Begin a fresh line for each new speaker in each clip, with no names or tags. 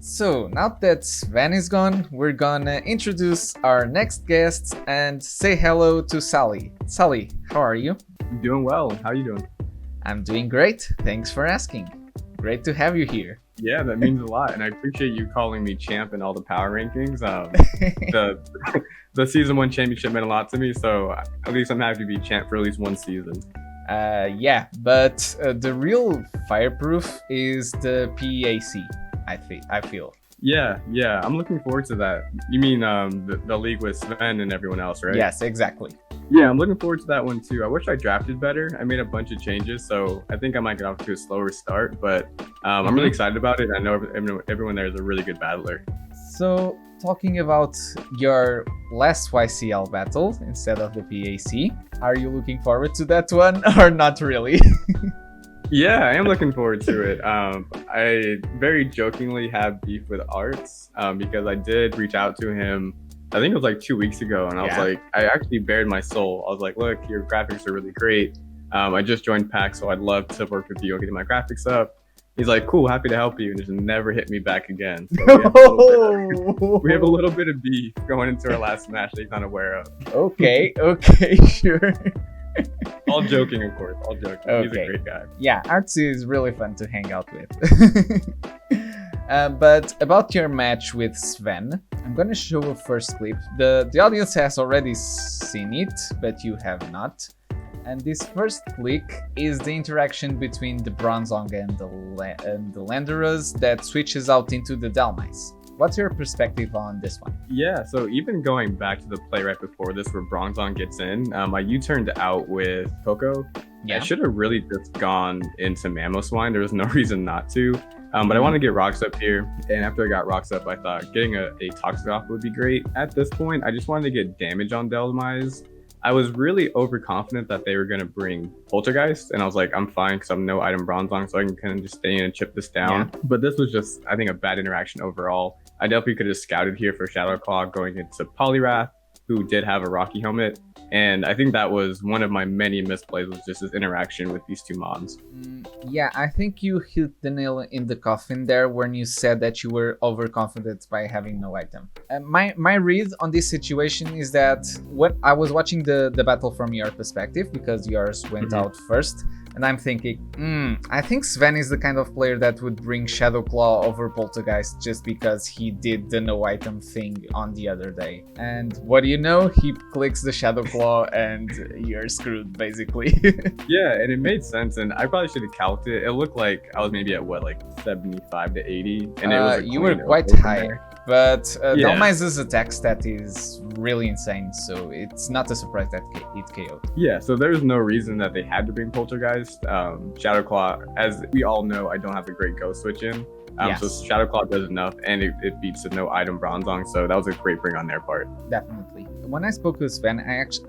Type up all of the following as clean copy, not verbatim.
So now that Sven is gone, we're gonna introduce our next guest and say hello to Sally. Sally, how are you?
I'm doing well. How are you doing?
I'm doing great. Thanks for asking. Great to have you here.
Yeah, that means a lot, and I appreciate you calling me champ in all the power rankings. The the season one championship meant a lot to me, so at least I'm happy to be champ for at least one season.
Yeah, but the real fireproof is the PAC. I feel.
Yeah, I'm looking forward to that. You mean the league with Sven and everyone else, right?
Yes, exactly.
Yeah, I'm looking forward to that one too. I wish I drafted better. I made a bunch of changes, so I think I might get off to a slower start, but I'm really excited about it. I know everyone there is a really good battler.
So, talking about your last YCL battle instead of the PAC, are you looking forward to that one or not really?
Yeah, I am looking forward to it. I very jokingly have beef with Arts because I did reach out to him. I think it was like 2 weeks ago, and I was like, I actually bared my soul. I was like, look, your graphics are really great. I just joined PAC, so I'd love to work with you on getting my graphics up. He's like, cool, happy to help you, and just never hit me back again. So we have a little bit of beef going into our last match that he's not aware of.
Okay, sure.
All joking, of course. All joking. Okay. He's a great guy.
Yeah, Arts is really fun to hang out with. But about your match with Sven, I'm gonna show a first clip. The audience has already seen it, but you have not. And this first clip is the interaction between the Bronzong and the Landeros that switches out into the Dalmais. What's your perspective on this one?
Yeah, so even going back to the play right before this where Bronzong gets in, I U-turned out with Coco. Yeah. I should have really just gone into Mamoswine. There was no reason not to. But I want to get rocks up here. And after I got rocks up, I thought getting a Toxic off would be great. At this point, I just wanted to get damage on Dalmais. I was really overconfident that they were going to bring Poltergeist, and I was like, I'm fine because I'm no item Bronzong, so I can kind of just stay in and chip this down. Yeah. But this was just, I think, a bad interaction overall. I definitely could have scouted here for Shadowclaw going into Poliwrath, who did have a Rocky helmet, and I think that was one of my many misplays, was just this interaction with these two mons.
Yeah, I think you hit the nail in the coffin there when you said that you were overconfident by having no item. My read on this situation is that when I was watching the battle from your perspective, because yours went out first, and I'm thinking, I think Sven is the kind of player that would bring Shadowclaw over Poltergeist just because he did the no item thing on the other day. And what do you know? He clicks the Shadowclaw and you're screwed, basically.
Yeah, and it made sense, and I probably should have calced it. It looked like I was maybe at what, like 75 to 80, and it was
you were quite high. But Dalmais' attack stat is really insane, so it's not a surprise that it KO'd.
Yeah, so there's no reason that they had to bring Poltergeist. Shadowclaw, as we all know, I don't have a great go switch in. So Shadowclaw does enough, and it beats the no item Bronzong, so that was a great bring on their part.
Definitely. When I spoke with Sven,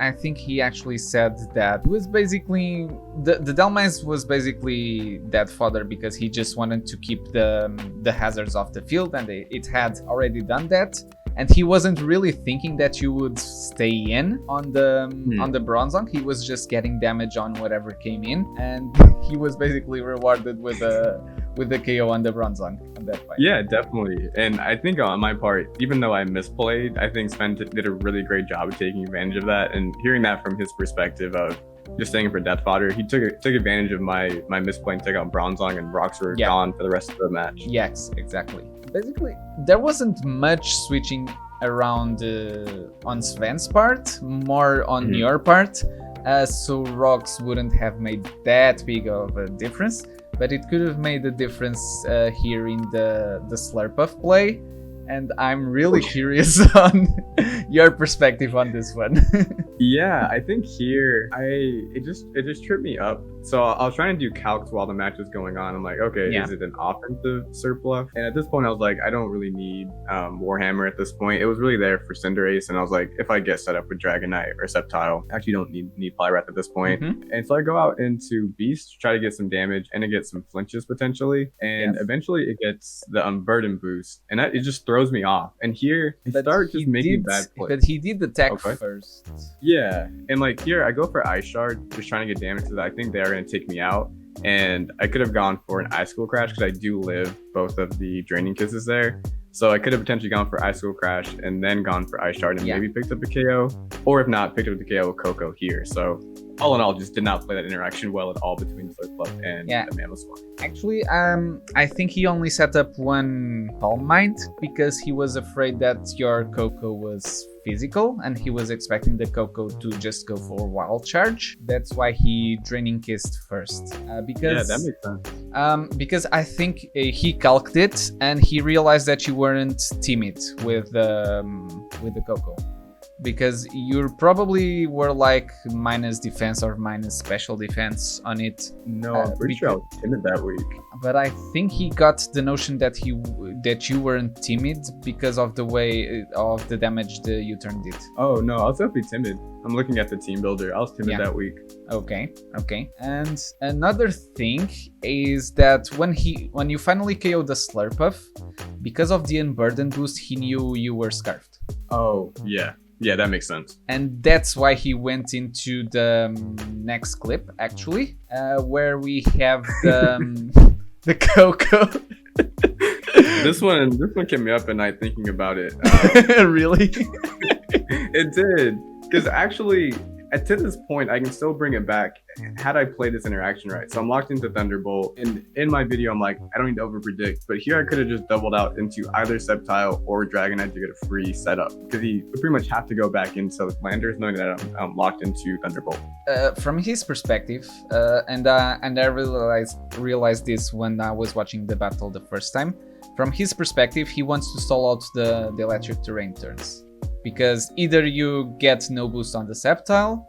I think he actually said that it was basically the Dalmais was basically dead fodder because he just wanted to keep the hazards off the field, and it had already done that. And he wasn't really thinking that you would stay in on the Bronzong. He was just getting damage on whatever came in, and he was basically rewarded with the KO on the Bronzong on that fight.
Yeah, definitely. And I think on my part, even though I misplayed, I think Sven did a really great job of taking advantage of that. And hearing that from his perspective of just staying for death fodder, he took advantage of my misplay and took out Bronzong, and rocks were gone for the rest of the match.
Yes, exactly. Basically, there wasn't much switching around on Sven's part, more on your part, so rocks wouldn't have made that big of a difference, but it could have made a difference here in the slurp of play, and I'm really curious on your perspective on this one.
Yeah, I think here it just tripped me up. So I was trying to do calcs while the match was going on. I'm like, okay, is it an offensive surplus? And at this point, I was like, I don't really need Warhammer at this point. It was really there for Cinderace, and I was like, if I get set up with Dragonite or Sceptile, I actually don't need Poliwrath at this point. And so I go out into Beast, try to get some damage, and it gets some flinches potentially, and eventually it gets the Unburden boost, and it just throws me off. And here, I start just making bad plays.
But he did attack first.
Yeah, and like here, I go for Ice Shard, just trying to get damage because I think they are going to take me out. and I could have gone for an Icicle Crash because I do live both of the Draining Kisses there. So I could have potentially gone for Icicle Crash and then gone for Ice Shard and maybe picked up a KO, or if not, picked up the KO with Coco here. So all in all, just did not play that interaction well at all between the Slurpuff and the Mamoswine.
Actually, I think he only set up one Calm Mind because he was afraid that your Coco was physical and he was expecting the Coco to just go for Wild Charge. That's why he Draining Kissed first. Because
that makes sense.
Because I think he calced it and he realized that you weren't timid with the Coco. Because you probably were like minus defense or minus special defense on it.
No, I'm pretty sure I was timid that week.
But I think he got the notion that you weren't timid because of the way of the damage the U-turn did.
Oh no, I was definitely timid. I'm looking at the team builder. I was timid that week.
Okay. And another thing is that when you finally KO'd the Slurpuff, because of the Unburden boost, he knew you were Scarfed.
Oh yeah. Yeah, that makes sense.
And that's why he went into the next clip, actually, where we have the Coco.
This one kept me up at night thinking about it.
Really?
It did, because actually, to this point, I can still bring it back had I played this interaction right. So I'm locked into Thunderbolt, and in my video, I'm like, I don't need to overpredict, but here I could have just doubled out into either Sceptile or Dragonite to get a free setup, because he would pretty much have to go back into Landers knowing that I'm locked into Thunderbolt.
From his perspective, and I realized this when I was watching the battle the first time. From his perspective, he wants to stall out the electric terrain turns. Because either you get no boost on the Sceptile,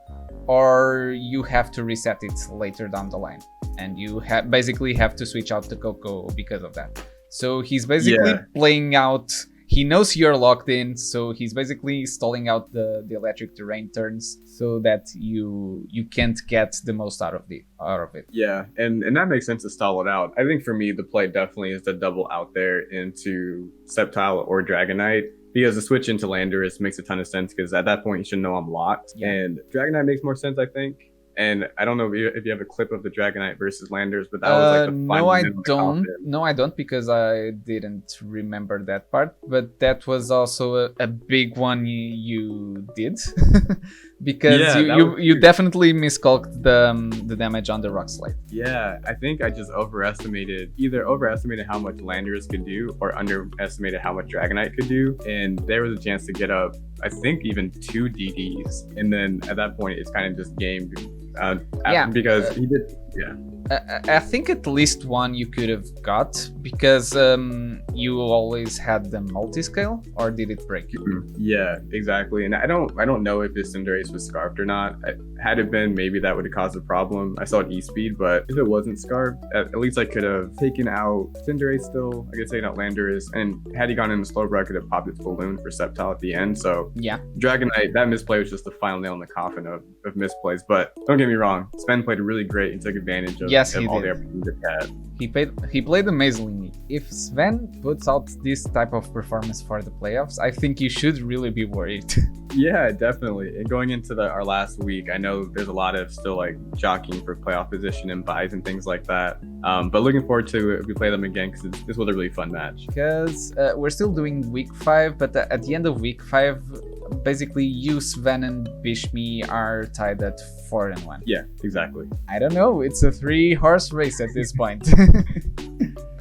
or you have to reset it later down the line. And you basically have to switch out the Coco because of that. So he's basically playing out... He knows you're locked in, so he's basically stalling out the electric terrain turns so that you can't get the most out of it.
Yeah, and that makes sense to stall it out. I think for me, the play definitely is to double out there into Sceptile or Dragonite. Because the switch into Landorus makes a ton of sense, because at that point you should know I'm locked. Yeah. And Dragonite makes more sense, I think. And I don't know if you have a clip of the Dragonite versus Landers, but that was like the final
No, I don't, because I didn't remember that part. But that was also a big one you did. Because you definitely miscalculated the damage on the Rock Slide.
Yeah, I think I just overestimated how much Landers could do or underestimated how much Dragonite could do. And there was a chance to get up, I think, even 2 DDs. And then at that point, it's kind of just game. Because he did. Yeah.
I think at least one you could have got, because you always had the multi-scale, or did it break?
Yeah, exactly. And I don't know if his Cinderace was scarfed or not. Had it been, maybe that would have caused a problem. I saw it E-Speed, but if it wasn't scarfed, at least I could have taken out Cinderace still. I could take out Landorus, and had he gone in the Slowbro, I could have popped its balloon for Sceptile at the end. So yeah, Dragonite, that misplay was just the final nail in the coffin of misplays. But don't get me wrong, Sven played really great and took advantage of all the opportunities it had.
He played amazingly. If Sven puts out this type of performance for the playoffs, I think you should really be worried.
Yeah, definitely. And going into our last week, I know there's a lot of still like jockeying for playoff position and buys and things like that. But looking forward to it if we play them again, because this was a really fun match.
Because we're still doing week 5, but at the end of week 5, basically you, Sven, and Bishmi are tied at 4-1.
Yeah, exactly.
I don't know. It's a 3-horse race at this point.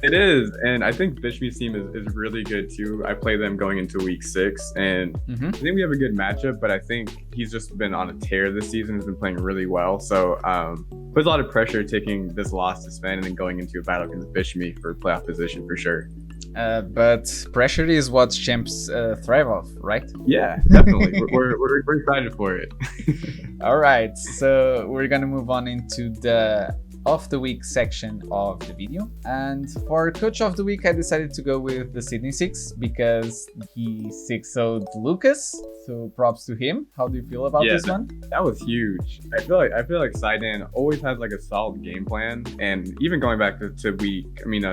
It is, and I think Bishmi's team is really good too. I play them going into week 6, and I think we have a good matchup, but I think he's just been on a tear this season, has been playing really well. So puts a lot of pressure taking this loss to Sven and then going into a battle against Bishmi for playoff position for sure.
But pressure is what champs thrive off, right?
Yeah, definitely. we're excited for it.
All right, so we're gonna move on into the of the week section of the video, and for coach of the week I decided to go with the Sydney 6 because he 6-0'd Lucas, so props to him. How do you feel about this one?
That was huge. I feel like Sidon always has like a solid game plan, and even going back to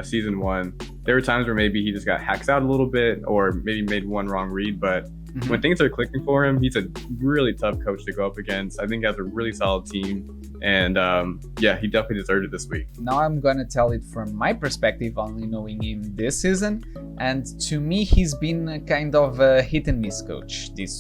season 1, there were times where maybe he just got hacks out a little bit or maybe made one wrong read, but when things are clicking for him, he's a really tough coach to go up against. I think he has a really solid team. And yeah, he definitely deserved it this week.
Now I'm gonna tell it from my perspective, only knowing him this season. And to me, he's been a kind of a hit and miss coach this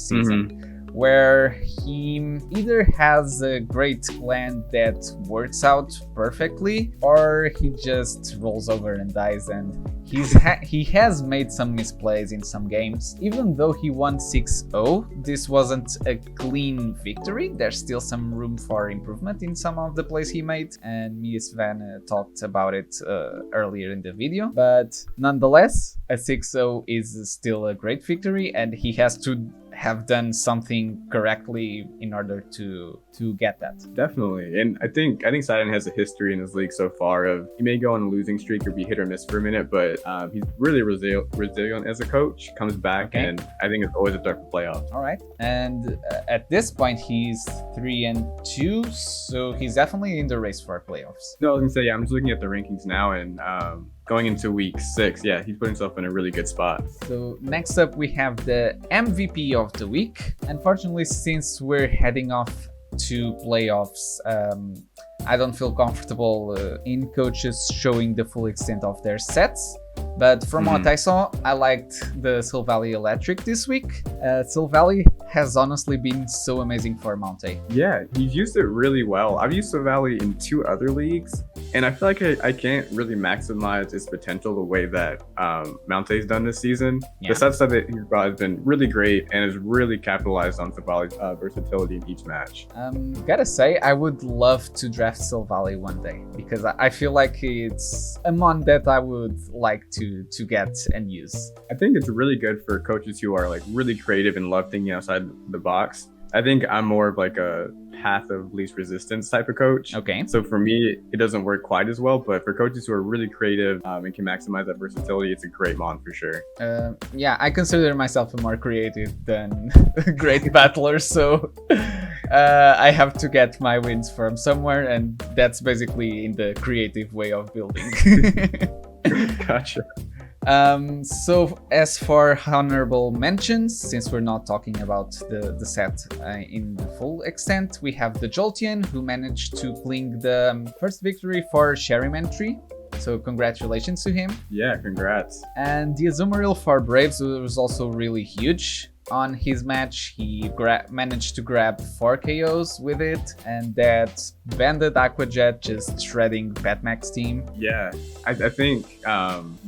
season. Where he either has a great plan that works out perfectly, or he just rolls over and dies. And he has made some misplays in some games. Even though he won 6-0, this wasn't a clean victory. There's still some room for improvement in some of the plays he made, and me and Sven talked about it earlier in the video. But nonetheless, a 6-0 is still a great victory, and he has to have done something correctly in order to get that.
Definitely. And I think Sidon has a history in this league so far of he may go on a losing streak or be hit or miss for a minute, but he's really resilient as a coach, comes back, and I think it's always a start for playoffs.
All right. And at this point, he's 3-2, so he's definitely in the race for playoffs.
No, I was gonna say, yeah, I'm just looking at the rankings now, and going into week 6, yeah, he's put himself in a really good spot.
So next up, we have the MVP of the week. Unfortunately, since we're heading off to playoffs, I don't feel comfortable in coaches showing the full extent of their sets. But from what I saw, I liked the Silvally Electric this week. Silvally has honestly been so amazing for Monte.
Yeah, he's used it really well. I've used Silvally in 2 other leagues, and I feel like I can't really maximize its potential the way that Monte's done this season. Yeah. The set that he's brought has been really great and has really capitalized on Silvally's versatility in each match.
Gotta say, I would love to draft Silvally one day, because I feel like it's a mon that I would like to get and use.
I think it's really good for coaches who are like really creative and love thinking outside the box. I think I'm more of like a path of least resistance type of coach.
Okay.
So for me, it doesn't work quite as well, but for coaches who are really creative and can maximize that versatility, it's a great mon for sure.
Yeah, I consider myself a more creative than a great battler, so I have to get my wins from somewhere, and that's basically in the creative way of building.
Gotcha.
So as for honorable mentions, since we're not talking about the set in the full extent, we have the Jolteon, who managed to cling the first victory for Sherryman 3. So congratulations to him.
Yeah, congrats.
And the Azumarill for Braves was also really huge. On his match, he managed to grab 4 KOs with it, and that Banded Aquajet just shredding Batmax team.
Yeah, I think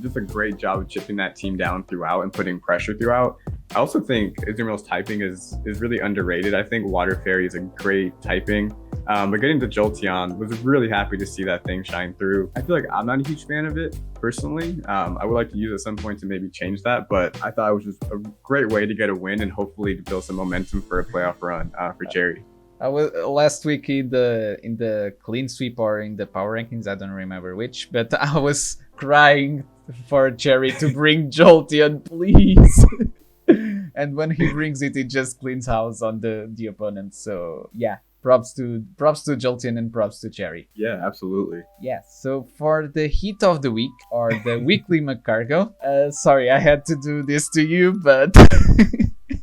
just a great job of chipping that team down throughout and putting pressure throughout. I also think Azumarill typing is really underrated. I think Water Fairy is a great typing. But getting to Jolteon, was really happy to see that thing shine through. I feel like I'm not a huge fan of it personally. I would like to use it at some point to maybe change that, but I thought it was just a great way to get a win and hopefully to build some momentum for a playoff run for Cherry.
I was last week in the clean sweep or in the power rankings, I don't remember which, but I was crying for Cherry to bring Jolteon, please. And when he brings it, it just cleans house on the opponent. So yeah. Props to Jolteon and props to Cherry.
Yeah, absolutely.
Yes. So for the heat of the week, or the weekly McCargo, sorry I had to do this to you, but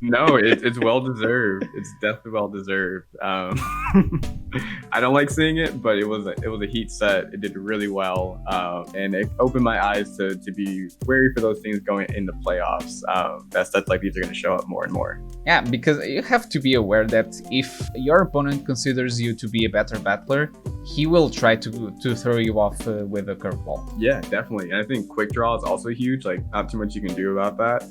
no, it's well deserved. It's definitely well deserved. I don't like seeing it, but it was a heat set. It did really well, and it opened my eyes to be wary for those things going in the playoffs. That sets like these are going to show up more and more.
Yeah, because you have to be aware that if your opponent considers you to be a better battler, he will try to throw you off with a curveball.
Yeah, definitely. And I think quick draw is also huge. Like, not too much you can do about that.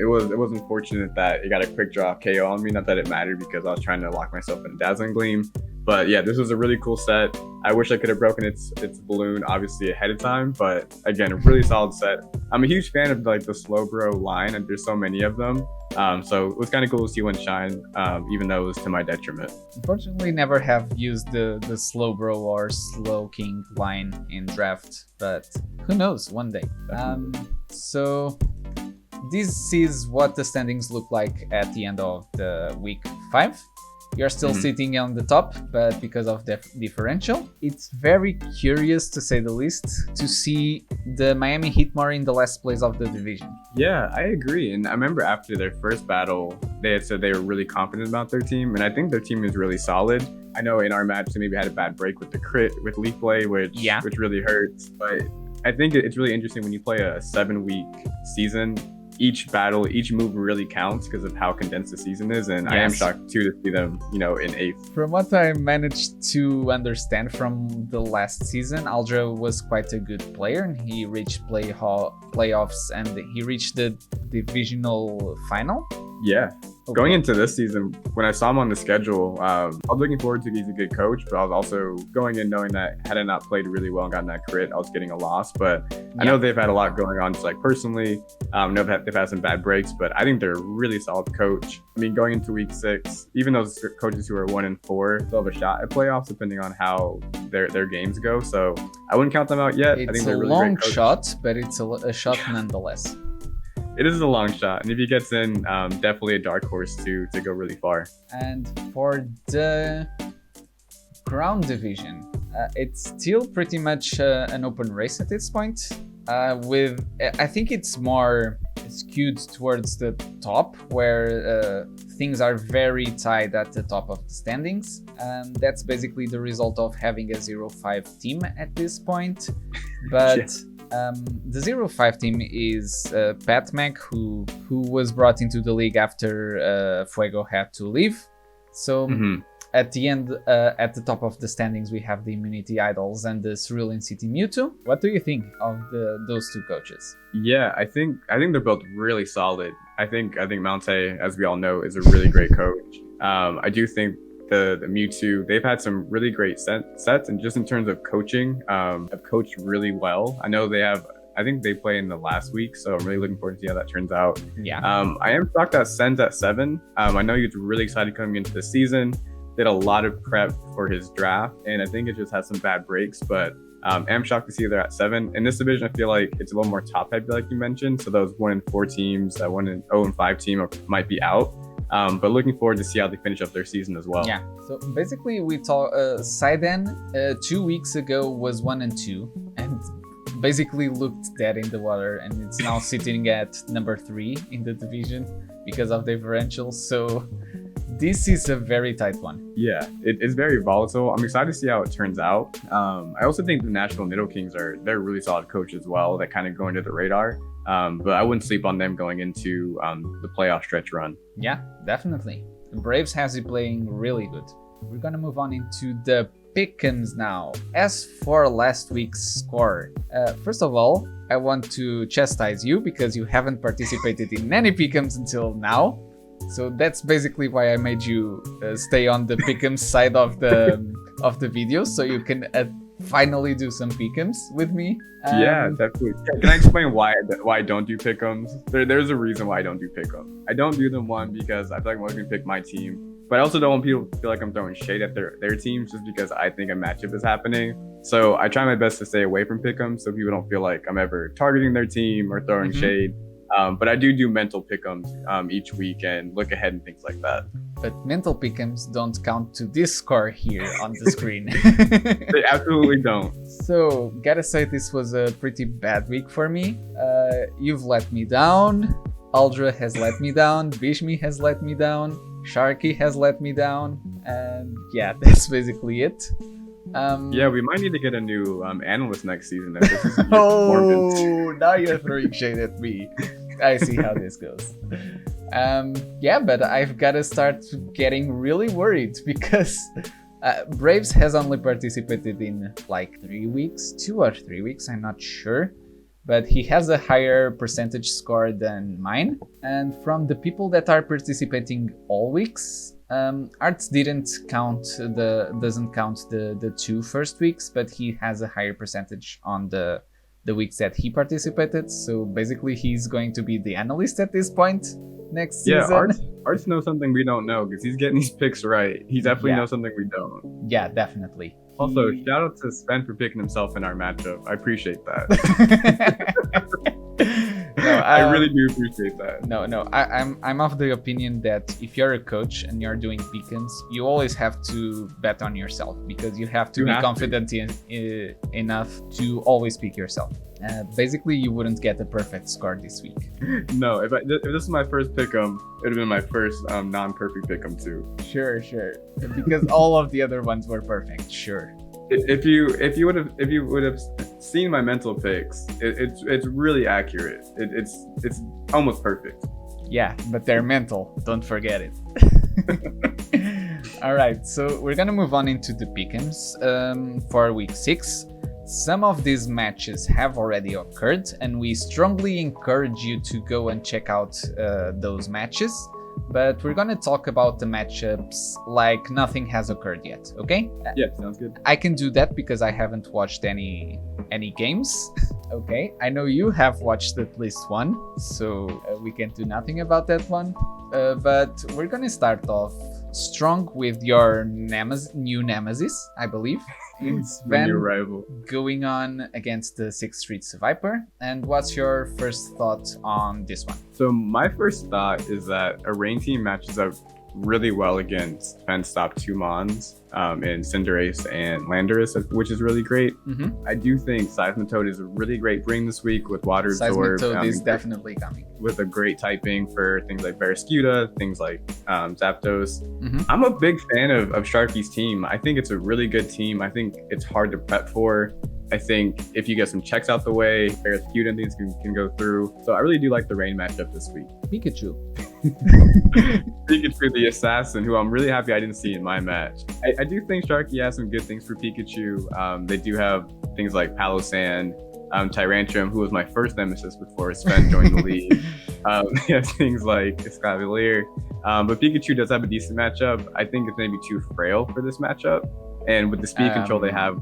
It was unfortunate that it got a quick draw KO on me. Not that it mattered, because I was trying to lock myself in a Dazzling Gleam. But yeah, this was a really cool set. I wish I could have broken its balloon obviously ahead of time, but again, a really solid set. I'm a huge fan of like the Slowbro line, and there's so many of them. So it was kind of cool to see one shine, even though it was to my detriment.
Unfortunately, never have used the Slowbro or Slow King line in draft, but who knows, one day. So this is what the standings look like at the end of the week 5. You're still sitting on the top, but because of the differential, it's very curious, to say the least, to see the Miami Heat more in the last place of the division.
Yeah, I agree. And I remember after their first battle, they had said they were really confident about their team. And I think their team is really solid. I know in our match, they maybe had a bad break with the crit with Leaf Play, which really hurts. But I think it's really interesting when you play a 7-week season. Each battle, each move really counts because of how condensed the season is. And I am shocked too to see them, in 8th.
From what I managed to understand from the last season, Aldra was quite a good player and he reached playoffs and he reached the divisional final.
Yeah. Okay. Going into this season, when I saw him on the schedule, I was looking forward to he's a good coach, but I was also going in knowing that had I not played really well and gotten that crit, I was getting a loss. But I know they've had a lot going on, just like personally. I know they've had some bad breaks, but I think they're a really solid coach. I mean, going into week 6, even those coaches who are 1-4 still have a shot at playoffs, depending on how their games go. So I wouldn't count them out yet.
It's
I think they're
a
really
long
great
shot, but it's a shot nonetheless.
It is a long shot, and if he gets in, definitely a dark horse to go really far.
And for the Crown division, it's still pretty much an open race at this point. I think it's more skewed towards the top, where things are very tight at the top of the standings. That's basically the result of having a 0-5 team at this point, but. The 0-5 team is Pat Mac, who was brought into the league after Fuego had to leave. So at the end, at the top of the standings, we have the Immunity Idols and the Cerulean City Mewtwo. What do you think of those two coaches?
Yeah, I think they're both really solid. I think Mounte, as we all know, is a really great coach. I do think the Mewtwo, they've had some really great sets, and just in terms of coaching, have coached really well. I think they play in the last week, so I'm really looking forward to see how that turns out.
Yeah.
I am shocked that Sen's at 7. I know he was really excited coming into the season, did a lot of prep for his draft, and I think it just has some bad breaks, but I'm shocked to see they're at 7. In this division, I feel like it's a little more top heavy, like you mentioned, so those 1-4 teams, that 1-0-5 team might be out. But looking forward to see how they finish up their season as well.
Yeah. So basically, we talked. Saiden 2 weeks ago was 1-2, and basically looked dead in the water, and it's now sitting at number 3 in the division because of differentials. So this is a very tight one.
Yeah, it's very volatile. I'm excited to see how it turns out. I also think the National Nido Kings they're a really solid coach as well. That kind of go under the radar. But I wouldn't sleep on them going into the playoff stretch run.
Yeah, definitely. The Braves has it playing really good. We're gonna move on into the pick'ems now. As for last week's score, first of all, I want to chastise you because you haven't participated in any pick'ems until now. So that's basically why I made you stay on the pick'ems side of the video, so you can finally do some pick'ems with me.
Yeah, definitely. Can I explain why I don't do pick'ems? There's a reason why I don't do pick'ems. I don't do them, one, because I feel like I'm always gonna pick my team, but I also don't want people to feel like I'm throwing shade at their teams just because I think a matchup is happening. So I try my best to stay away from pick'ems so people don't feel like I'm ever targeting their team or throwing shade. But I do mental pick'ems each week and look ahead and things like that.
But mental pick'ems don't count to this score here on the screen.
They absolutely don't.
So, gotta say this was a pretty bad week for me. You've let me down. Aldra has let me down. Bishmi has let me down. Sharky has let me down. And yeah, that's basically it.
Yeah, we might need to get a new analyst next season. If this is
oh, now you're throwing shade at me. I see how this goes. Yeah, but I've got to start getting really worried because Braves has only participated in like 3 weeks, 2 or 3 weeks, I'm not sure. But he has a higher percentage score than mine. And from the people that are participating all weeks, Arts doesn't count the 2 first weeks, but he has a higher percentage on the weeks that he participated. So basically he's going to be the analyst at this point next season.
Yeah, Arts knows something we don't know because he's getting these picks right. He definitely knows something we don't.
Yeah, definitely.
Also, shout out to Sven for picking himself in our matchup. I appreciate that.
No,
I really do appreciate that.
No. I'm of the opinion that if you're a coach and you're doing pick'ems, you always have to bet on yourself because you have to be confident enough to always pick yourself. Basically, you wouldn't get a perfect score this week.
No, if this is my first pick'em, it would have been my first non-perfect pick'em too.
Sure, because all of the other ones were perfect. Sure.
If you would have seen my mental picks, it's really accurate. It's almost perfect.
Yeah, but they're mental. Don't forget it. All right, so we're gonna move on into the pick'ems for week 6. Some of these matches have already occurred, and we strongly encourage you to go and check out those matches. But we're gonna talk about the matchups like nothing has occurred yet, okay?
Yeah, sounds good.
I can do that because I haven't watched any games. Okay, I know you have watched at least one, so we can do nothing about that one. But we're gonna start off strong with your new nemesis, I believe. It's Sven going on against the 6th Street Viper. And what's your first thought on this one?
So my first thought is that a rain team matches up really well against Sven's top 2 Mons in Cinderace and Landorus, which is really great. Mm-hmm. I do think Seismitoad is a really great bring this week with Water Absorb.
Seismitoad is definitely coming.
With a great typing for things like Barraskewda, things like Zapdos. Mm-hmm. I'm a big fan of Sharky's team. I think it's a really good team. I think it's hard to prep for. I think if you get some checks out the way, Barraskewda and things can go through. So I really do like the rain matchup this week.
Pikachu.
Pikachu the assassin, who I'm really happy I didn't see in my match. I do think Sharky has some good things for Pikachu. They do have things like Palossand, Tyrantrum, who was my first nemesis before Sven joined the league. They have things like Escavalier. But Pikachu does have a decent matchup. I think it's maybe too frail for this matchup. And with the speed control they have,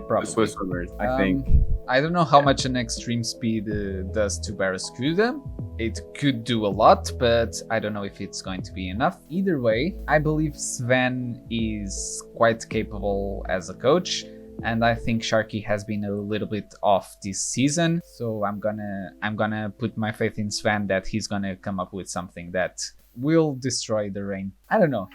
probably.
The Swiss swimmers, I think.
I don't know how much an extreme speed does to Barraskewda. It could do a lot, but I don't know if it's going to be enough. Either way, I believe Sven is quite capable as a coach, and I think Sharky has been a little bit off this season. So I'm gonna put my faith in Sven that he's gonna come up with something that will destroy the rain. I don't know.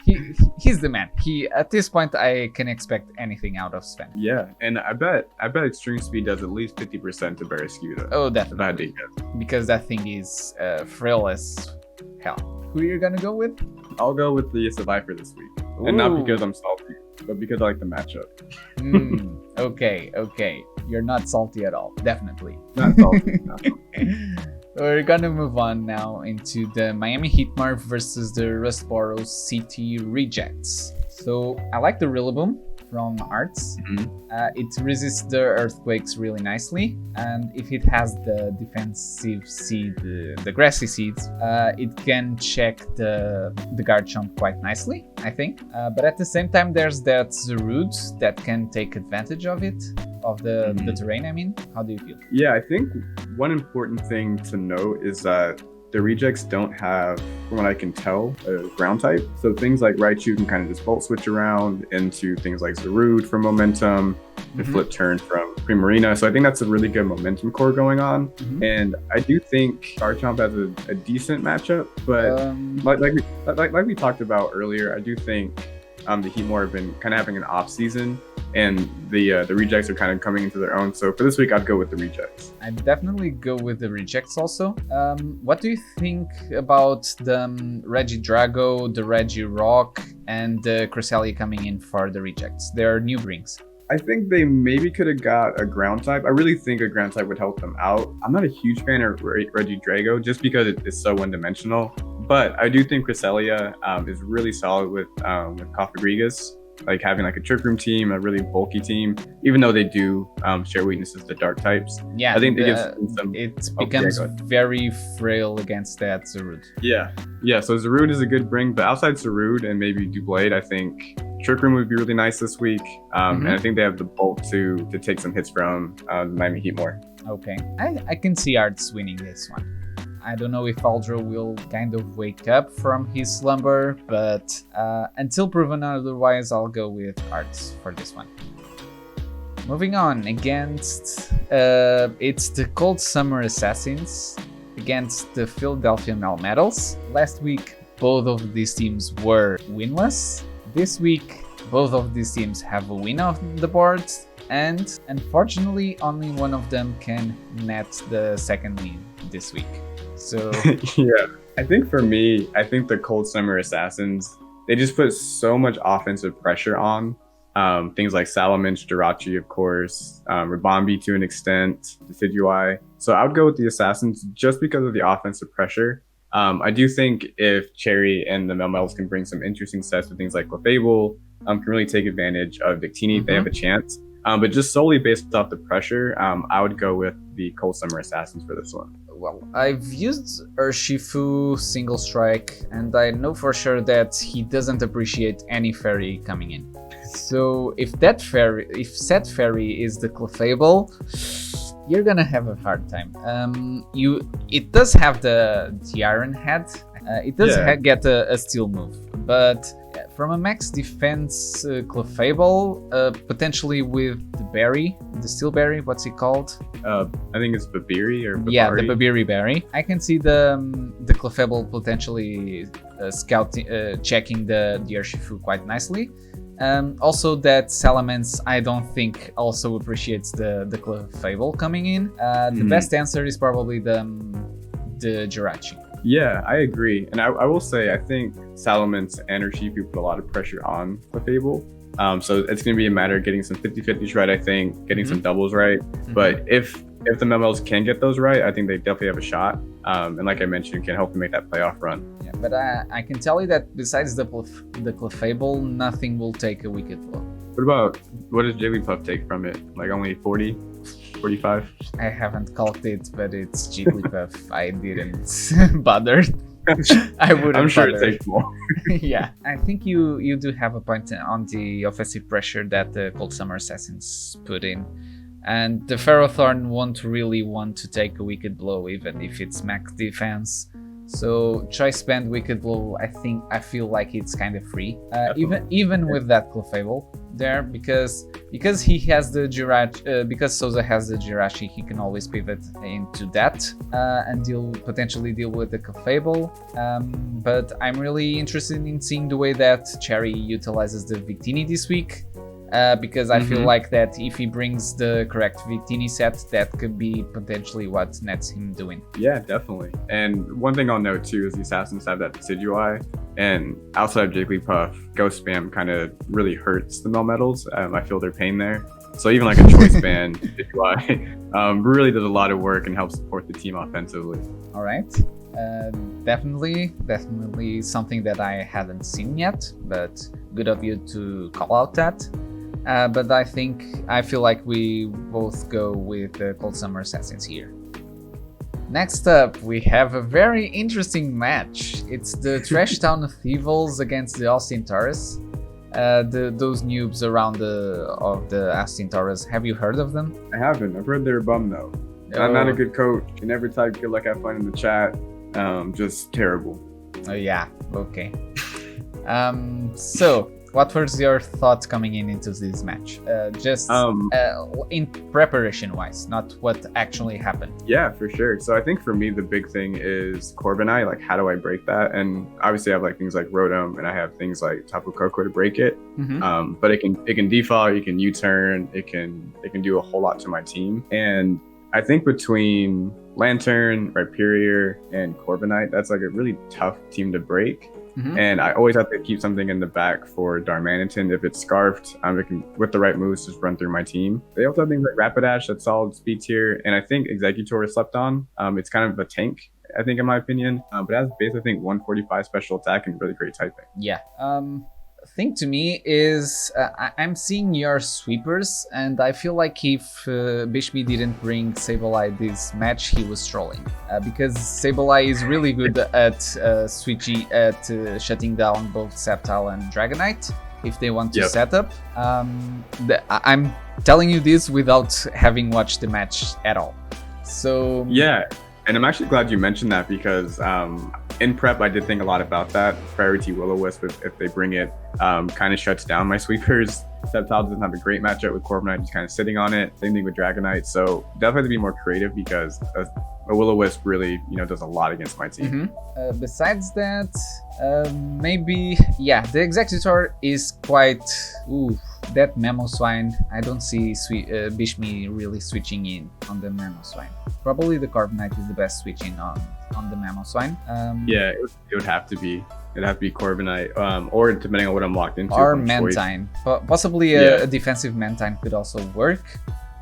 He's the man. At this point I can expect anything out of Sven.
Yeah, and I bet extreme speed does at least 50% to Barraskewda.
Oh, definitely. Because that thing is frail as hell. Who are you gonna go with?
I'll go with the Viper this week. Ooh. And not because I'm salty, but because I like the matchup.
Okay. You're not salty at all. Definitely.
Not salty.
We're gonna move on now into the Miami Heatmar versus the Rustboro City Rejects. So I like the Rillaboom from Arts. Mm-hmm. It resists the earthquakes really nicely, and if it has the defensive seed, the grassy seeds, it can check the Garchomp quite nicely, I think. But at the same time, there's that Zarude that can take advantage of it. Of the terrain, I mean. How do you feel?
Yeah, I think one important thing to note is that the rejects don't have, from what I can tell, a ground type. So things like Raichu can kind of just bolt switch around into things like Zarude for momentum, and flip turn from Primarina. So I think that's a really good momentum core going on. And I do think Garchomp has a decent matchup, but like we talked about earlier, I do think the Heatmor have been kind of having an off season. And the rejects are kind of coming into their own. So for this week, I'd go with the rejects.
I'd definitely go with the rejects also. What do you think about the Regidrago, the Regirock, and the Cresselia coming in for the rejects? They're new brings.
I think they maybe could have got a ground type. I really think a ground type would help them out. I'm not a huge fan of Regidrago just because it's so one-dimensional. But I do think Cresselia is really solid with Cofagrigus. Like having like a Trick Room team, a really bulky team, even though they do share weaknesses to dark types.
Yeah,
I think it
becomes very frail against that Zarude.
Yeah. So Zarude is a good bring, but outside Zarude and maybe Doublade, I think Trick Room would be really nice this week. And I think they have the bulk to take some hits from Miami Heatmor.
Okay, I can see Arts winning this one. I don't know if Aldro will kind of wake up from his slumber, but until proven otherwise, I'll go with Arts for this one. Moving on against, it's the Cold Summer Assassins against the Philadelphia Melmetals. Last week, both of these teams were winless. This week, both of these teams have a win on the board, and unfortunately, only one of them can net the second win this week. So
yeah, I think for me, I think the Cold Summer Assassins, they just put so much offensive pressure on. Things like Salutations, Jirachi, of course, Ribambi to an extent, Decidui. So I would go with the Assassins just because of the offensive pressure. I do think if Cherry and the Melmetals can bring some interesting sets with things like Clefable, can really take advantage of Victini, they have a chance. But just solely based off the pressure, I would go with the Cold Summer Assassins for this one.
Well, I've used Urshifu single strike, and I know for sure that he doesn't appreciate any fairy coming in. So if said fairy is the Clefable, you're gonna have a hard time. It does have the Iron Head. It does get a steel move, but from a max defense Clefable, potentially with the berry, the steel berry, what's it called?
I think it's Babiri or Babari.
Yeah, the Babiri berry. I can see the Clefable potentially checking the Urshifu quite nicely. Also, that Salamence, I don't think also appreciates the Clefable coming in. The best answer is probably the Jirachi.
Yeah, I agree. And I will say, I think Salamence and Urshifu put a lot of pressure on Clefable. So it's going to be a matter of getting some 50-50s right, I think, getting some doubles right. But if the Melmetals can get those right, I think they definitely have a shot. And like I mentioned, can help them make that playoff run.
Yeah, but I can tell you that besides the Clefable, nothing will take a wicked blow.
What does Jigglypuff take from it? Like only 40? 45?
I haven't called it, but it's Jigglypuff. I didn't bother. I wouldn't.
I'm sure it takes more.
Yeah, I think you do have a point on the offensive pressure that the Cold Summer Assassins put in. And the Ferrothorn won't really want to take a Wicked Blow, even if it's max defense. So choice band Wicked Blow, I feel like it's kind of free, even with that Clefable there, because he has the Jirachi, because Souza has the Jirachi, he can always pivot into that and potentially deal with the Clefable. But I'm really interested in seeing the way that Cherry utilizes the Victini this week. Because I feel like that if he brings the correct Victini set, that could be potentially what nets him doing.
Yeah, definitely. And one thing I'll note too is the Assassins have that Decidui, and outside of Jigglypuff, Ghost Spam kind of really hurts the Melmetals. I feel their pain there. So even like a choice band Decidui really does a lot of work and helps support the team offensively.
All right. Definitely something that I haven't seen yet, but good of you to call out that. But I feel like we both go with the Cold Summer Assassins here. Next up, we have a very interesting match. It's the Trash Town Thieves against the Austin Taurus. Those noobs around the Austin Taurus. Have you heard of them?
I haven't. I've heard they're a bum though. I'm not a good coach. Can never type good luck, have fun in the chat. Just terrible.
Oh yeah. Okay. So what was your thoughts coming into this match? In preparation wise, not what actually happened.
Yeah, for sure. So I think for me, the big thing is Corviknight. Like, how do I break that? And obviously I have like things like Rotom, and I have things like Tapu Koko to break it. But it can default, you can U-turn, it can do a whole lot to my team. And I think between Lantern, Rhyperior, and Corviknight, that's like a really tough team to break. And I always have to keep something in the back for Darmanitan. If it's Scarfed, it can, with the right moves, just run through my team. They also have things like Rapidash, that's solid speed tier. And I think Exeggutor is slept on. It's kind of a tank, I think, in my opinion. But it has basically, I think, 145 special attack and really great typing.
Yeah. Thing to me is I'm seeing your sweepers, and I feel like if Bishmi didn't bring Sableye this match, he was trolling, because Sableye is really good at shutting down both Sceptile and Dragonite if they want to set up. I'm telling you this without having watched the match at all. So
yeah. And I'm actually glad you mentioned that, because in prep, I did think a lot about that. Priority Will-O-Wisp, if they bring it, kind of shuts down my sweepers. Sceptile doesn't have a great matchup with Corviknight, just kind of sitting on it. Same thing with Dragonite. So definitely have to be more creative because a Will-O-Wisp really, does a lot against my team.
Besides that, maybe, the Executor is quite... Ooh, that Mamoswine, I don't see Bishmi really switching in on the Mamoswine. Probably the Corviknight is the best switching on the Mamoswine.
It would have to be. It'd have to be Corviknight, or depending on what I'm locked into.
Or Mantine. Possibly a defensive Mantine could also work.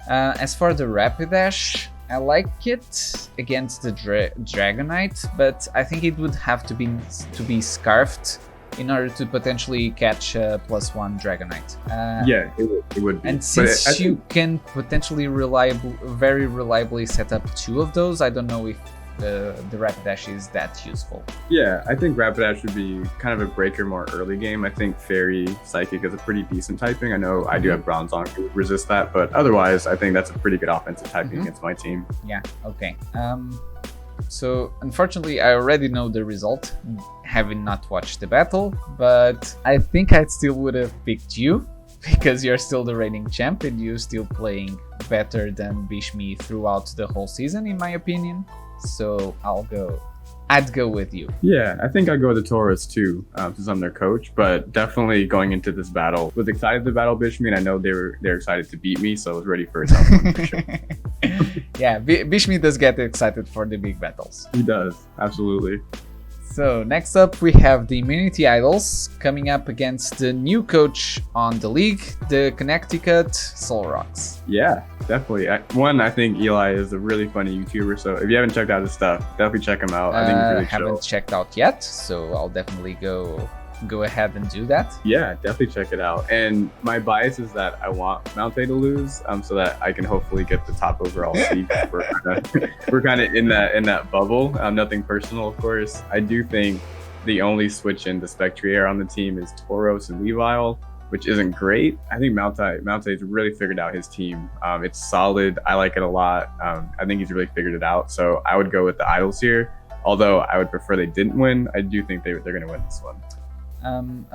As for the Rapidash, I like it against the Dragonite, but I think it would have to be Scarfed in order to potentially catch a +1 Dragonite.
It would be.
And since you can potentially very reliably set up 2 of those, I don't know if the Rapidash is that useful.
Yeah, I think Rapidash would be kind of a breaker more early game. I think Fairy Psychic is a pretty decent typing. I know I do have Bronzong who would resist that, but otherwise I think that's a pretty good offensive typing against my team.
Yeah, okay. So unfortunately I already know the result, having not watched the battle, but I think I still would have picked you because you're still the reigning champ and you're still playing better than Bishmi throughout the whole season, in my opinion. So I'd go with you.
Yeah, I think I'd go with the Tauros too, since I'm their coach, but definitely going into this battle, was excited to battle Bishmi, and I know they're excited to beat me, so I was ready for a tough one for sure.
Yeah, Bishmi does get excited for the big battles.
He does, absolutely.
So next up we have the Immunity Idols coming up against the new coach on the league, the Connecticut Solrox.
Yeah, definitely. I think Eli is a really funny YouTuber, so if you haven't checked out his stuff, definitely check him out. I think he's really
haven't checked out yet, so I'll definitely go ahead and do that.
Yeah, definitely check it out. And my bias is that I want Mountay to lose, so that I can hopefully get the top overall seed. We're kind of in that bubble. Nothing personal, of course. I do think the only switch in the Spectrier on the team is Tauros and Weavile, which isn't great. I think Mountay's really figured out his team. It's solid. I like it a lot. I think he's really figured it out. So I would go with the Idols here. Although I would prefer they didn't win, I do think they're going to win this one.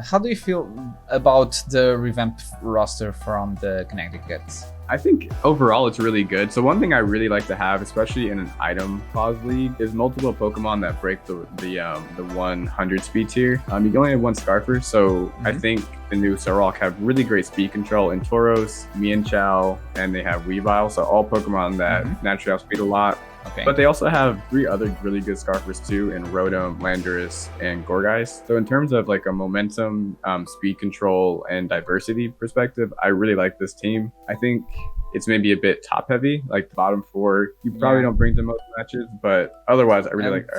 How do you feel about the revamped roster from the Connecticut's?
I think overall it's really good. So one thing I really like to have, especially in an item pause league, is multiple Pokemon that break the 100 speed tier. You can only have one Scarfer, so I think the new Solrock have really great speed control in Tauros, Mienshao, and they have Weavile. So all Pokemon that naturally outspeed a lot.
Okay.
But they also have 3 other really good Scarfers too in Rotom, Landorus, and Gourgeist. So in terms of like a momentum, speed control, and diversity perspective, I really like this team. I think it's maybe a bit top heavy, like the bottom 4. You probably don't bring to most matches, but otherwise I really like.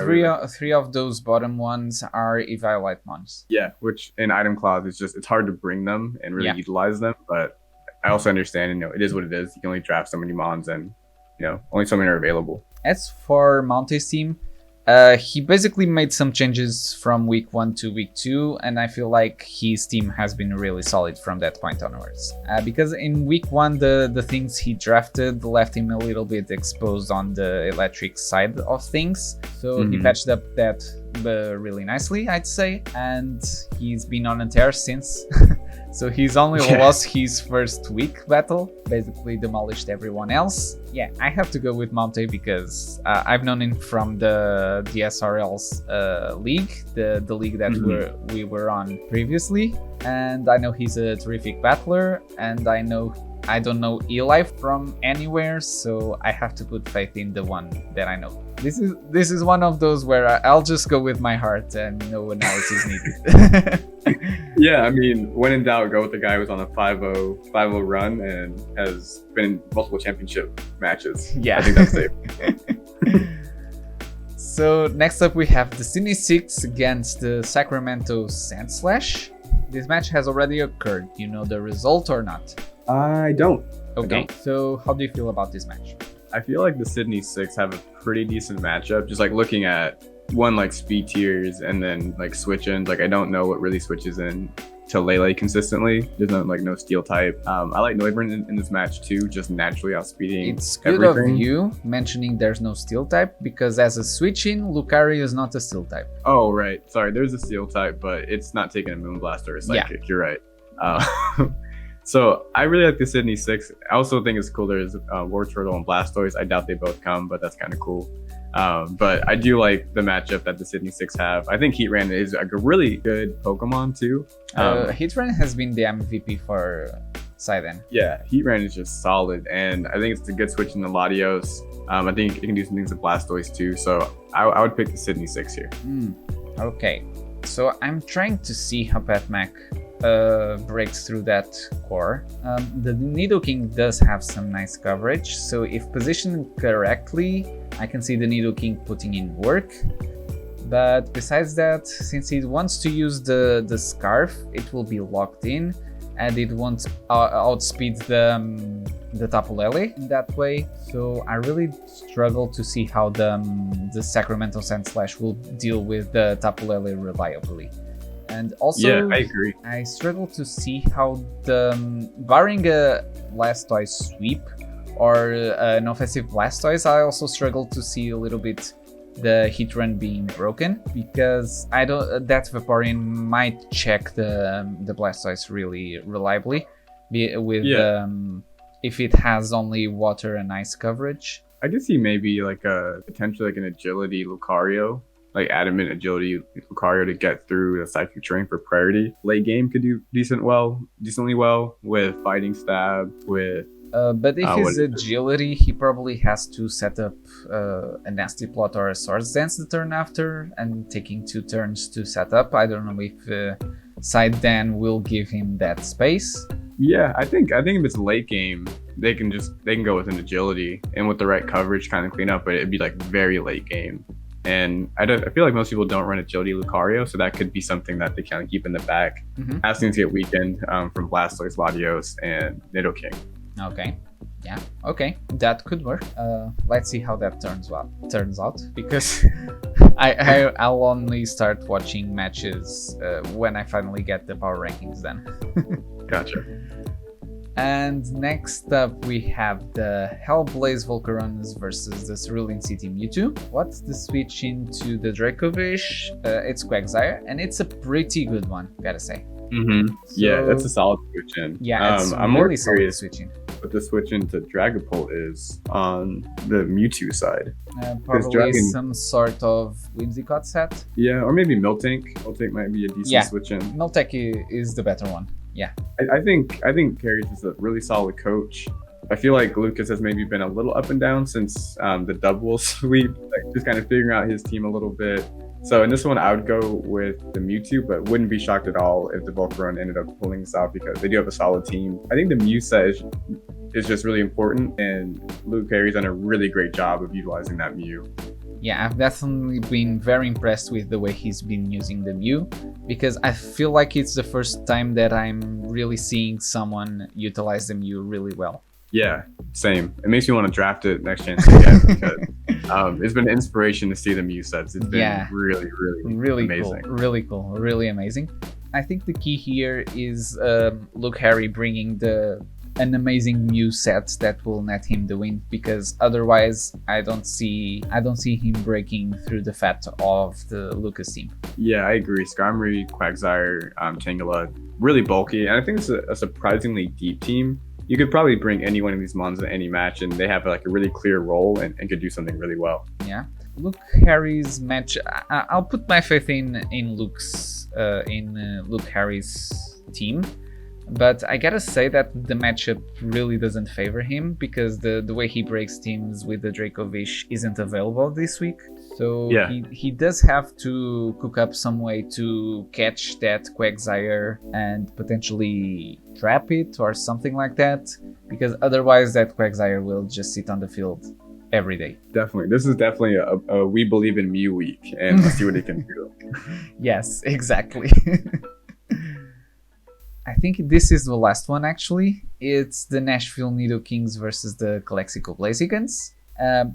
Three of those bottom ones are Eviolite Mons.
Yeah, which in item clause it's hard to bring them and really utilize them. But I also understand, it is what it is. You can only draft so many Mons, and only so many are available.
As for Mountay's team, he basically made some changes from week 1 to week 2, and I feel like his team has been really solid from that point onwards. Because in week 1, the things he drafted left him a little bit exposed on the electric side of things. So he patched up that really nicely, I'd say, and he's been on a tear since. So he's only lost his first week battle, basically demolished everyone else. Yeah, I have to go with Mountay because I've known him from the SRL's league, the league that we were on previously, and I know he's a terrific battler, and I don't know Eli from anywhere, so I have to put faith in the one that I know. This is one of those where I'll just go with my heart and no analysis needed.
Yeah, I mean, when in doubt, go with the guy who's on a 5-0 run and has been in multiple championship matches.
Yeah,
I think that's safe.
So next up we have the Sydney 6 against the Sacramento Sandslash. This match has already occurred. Do you know the result or not?
I don't.
Okay, so how do you feel about this match?
I feel like the Sydney 6 have a pretty decent matchup. Just like looking at one like speed tiers and then like switch ins. Like I don't know what really switches in to Lele consistently. There's no steel type. I like Noivern in this match too, just naturally outspeeding.
It's good of you mentioning there's no steel type because as a switch in, Lucario is not a steel type.
Oh right, sorry. There's a steel type, but it's not taking a Moonblast or a Psychic. Yeah. You're right. So I really like the Sydney 6. I also think it's cool there's War Turtle and Blastoise. I doubt they both come, but that's kind of cool. But I do like the matchup that the Sydney 6 have. I think Heatran is a really good Pokemon too.
Heatran has been the MVP for Sidon.
Yeah, Heatran is just solid, and I think it's a good switch in the Latios. I think it can do some things with Blastoise too, so I would pick the Sydney 6 here.
Okay, so I'm trying to see how Patmac breaks through that core. The Nidoking does have some nice coverage, so if positioned correctly, I can see the Nidoking putting in work. But besides that, since it wants to use the Scarf, it will be locked in, and it won't outspeed the Tapu Lele in that way. So I really struggle to see how the Sacramento Sandslash will deal with the Tapu Lele reliably. And also,
yeah, I agree.
I struggle to see how barring a Blastoise sweep or an offensive Blastoise, I also struggle to see a little bit the Heatran being broken, because I don't. That Vaporeon might check the Blastoise really reliably, if it has only water and ice coverage.
I could see maybe like potentially like an agility Lucario, like adamant agility Lucario to get through the psychic terrain for priority. Late game could do decently well with fighting stab, with
but if his agility, he probably has to set up a Nasty Plot or a Swords Dance the turn after, and taking 2 turns to set up. I don't know if Side Dan will give him that space.
Yeah, I think if it's late game, they can go with an agility and with the right coverage kind of clean up, but it'd be like very late game. And I feel like most people don't run agility Lucario, so that could be something that they kind of keep in the back as things get weakened from Blastoise, Latios, and Nidoking.
Okay, yeah, okay, that could work. Let's see how that turns out, because I'll only start watching matches when I finally get the power rankings done.
Gotcha.
And next up we have the Hellblaze Volcaronis versus the Cerulean City Mewtwo. What's the switch into the Dracovish? It's Quagsire, and it's a pretty good one, gotta say.
Yeah, that's a solid switch in.
Yeah, it's
I'm
really
more
solid
curious
switching.
what the switch into Dragapult is on the Mewtwo side.
Probably some sort of Whimsicott set.
Yeah, or maybe Miltank. Miltank might be a decent switch in.
Miltank is the better one. Yeah.
I think Carries is a really solid coach. I feel like Lucas has maybe been a little up and down since the double sweep, like just kind of figuring out his team a little bit. So in this one, I would go with the Mewtwo, but wouldn't be shocked at all if the Volcarona ended up pulling this out, because they do have a solid team. I think the Mew set is just really important, and Luke Harry's done a really great job of utilizing that Mew.
Yeah, I've definitely been very impressed with the way he's been using the Mew, because I feel like it's the first time that I'm really seeing someone utilize the Mew really well.
Yeah, same. It makes me want to draft it next chance again, because it's been an inspiration to see the Mew sets. It's been really amazing.
Really cool, really amazing. I think the key here is Luke Harry bringing an amazing Mew set that will net him the win, because otherwise I don't see him breaking through the fat of the Lucas team.
Yeah, I agree. Skarmory, Quagsire, Tangela, really bulky, and I think it's a surprisingly deep team. You could probably bring any one of these mons in any match, and they have like a really clear role and could do something really well.
Yeah, Luke Harry's match. I'll put my faith in Luke's Luke Harry's team. But I gotta say that the matchup really doesn't favor him, because the way he breaks teams with the Dracovish isn't available this week. So
yeah,
he does have to cook up some way to catch that Quagsire and potentially trap it or something like that, because otherwise that Quagsire will just sit on the field every day.
Definitely. This is definitely a We Believe in Mew week, and let's see what he can do.
Yes, exactly. I think this is the last one, actually. It's the Nashville Nidokings versus the Calexico Blazigans.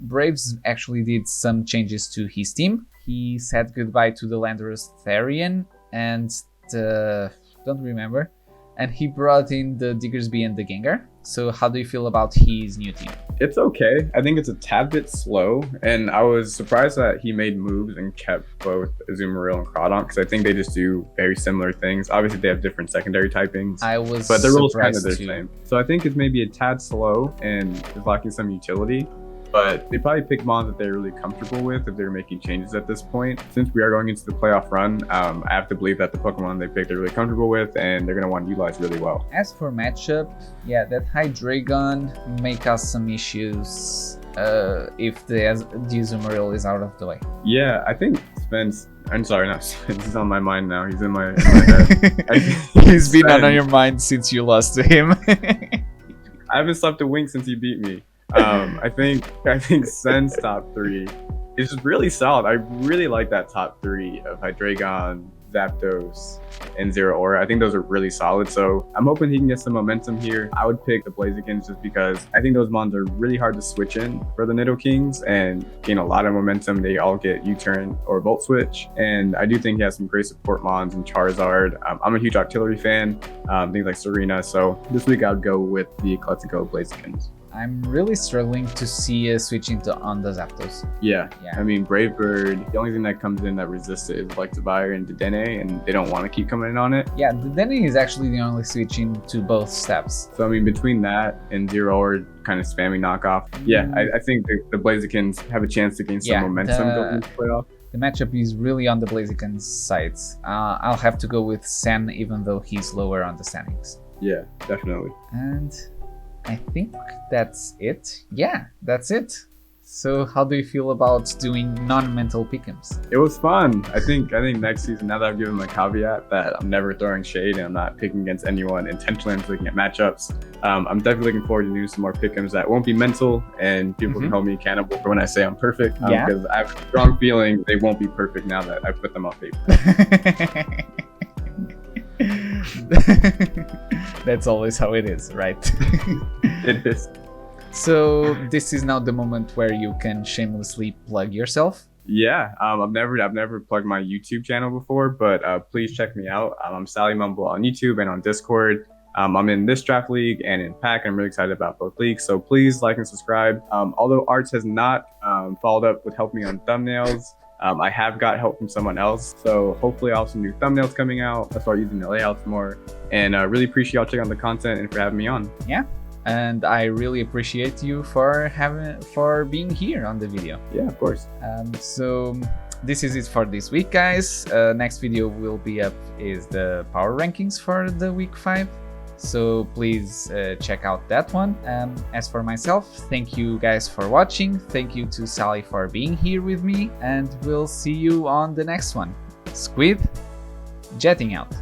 Braves actually did some changes to his team. He said goodbye to the Landorus Therian and don't remember. and he brought in the Diggersby and the Gengar. So how do you feel about his new team?
It's okay. I think it's a tad bit slow, and I was surprised that he made moves and kept both Azumarill and Crawdon, because I think they just do very similar things. Obviously, they have different secondary typings, but the rules kind of the same. So I think it's maybe a tad slow and is lacking some utility. But they probably pick mons that they're really comfortable with if they're making changes at this point. Since we are going into the playoff run, I have to believe that the Pokemon they picked they're really comfortable with and they're going to want to utilize really well.
As for matchup, yeah, that Hydreigon may cause some issues if the Azumarill is out of the way.
Yeah, I think Spence, I'm sorry, not Spence, he's on my mind now. He's in my head.
He's been on your mind since you lost to him.
I haven't slept a wink since he beat me. I think Sen's top 3 is just really solid. I really like that top 3 of Hydreigon, Zapdos, and Zero Aura. I think those are really solid. So I'm hoping he can get some momentum here. I would pick the Blazikins just because I think those mons are really hard to switch in for the Nidokings and gain a lot of momentum. They all get U-turn or Volt Switch. And I do think he has some great support mons and Charizard. I'm a huge Octillery fan, things like Serena. So this week I would go with the Eclectico Blazikins.
I'm really struggling to see a switch on the Zapdos.
Yeah. I mean, Brave Bird, the only thing that comes in that resists it is Electivire and Dedenne, and they don't want to keep coming in on it.
Yeah, Dedenne is actually the only switching to both steps.
So, I mean, between that and Zero Aura kind of spamming knockoff, yeah, I think the Blazikins have a chance to gain some momentum going into the playoff.
The matchup is really on the Blaziken's side. I'll have to go with Sen, even though he's lower on the standings.
Yeah, definitely.
And I think that's it. Yeah, that's it. So how do you feel about doing non-mental pick'ems?
It was fun. I think next season, now that I've given my caveat that I'm never throwing shade and I'm not picking against anyone intentionally, I'm just looking at matchups. I'm definitely looking forward to doing some more pick'ems that won't be mental and people can hold me accountable for when I say I'm perfect. Because I have a strong feeling they won't be perfect now that I put them on paper.
That's always how it is, right?
It is.
So this is now the moment where you can shamelessly plug yourself.
Yeah, I've never plugged my YouTube channel before, but please check me out. I'm Sallymumble on YouTube and on Discord. I'm in this draft league and in Pack. I'm really excited about both leagues, so please like and subscribe. Although Arts has not followed up with helping me on thumbnails, I have got help from someone else, so hopefully I'll have some new thumbnails coming out. I'll start using the layouts more, and really appreciate y'all checking out the content and for having me on. Yeah,
and I really appreciate you for being here on the video.
Yeah, of course.
So this is it for this week, guys. Next video will be up is the power rankings for the week 5. So please check out that one. As for myself, thank you guys for watching. Thank you to Sally for being here with me, and we'll see you on the next one. Squid, jetting out.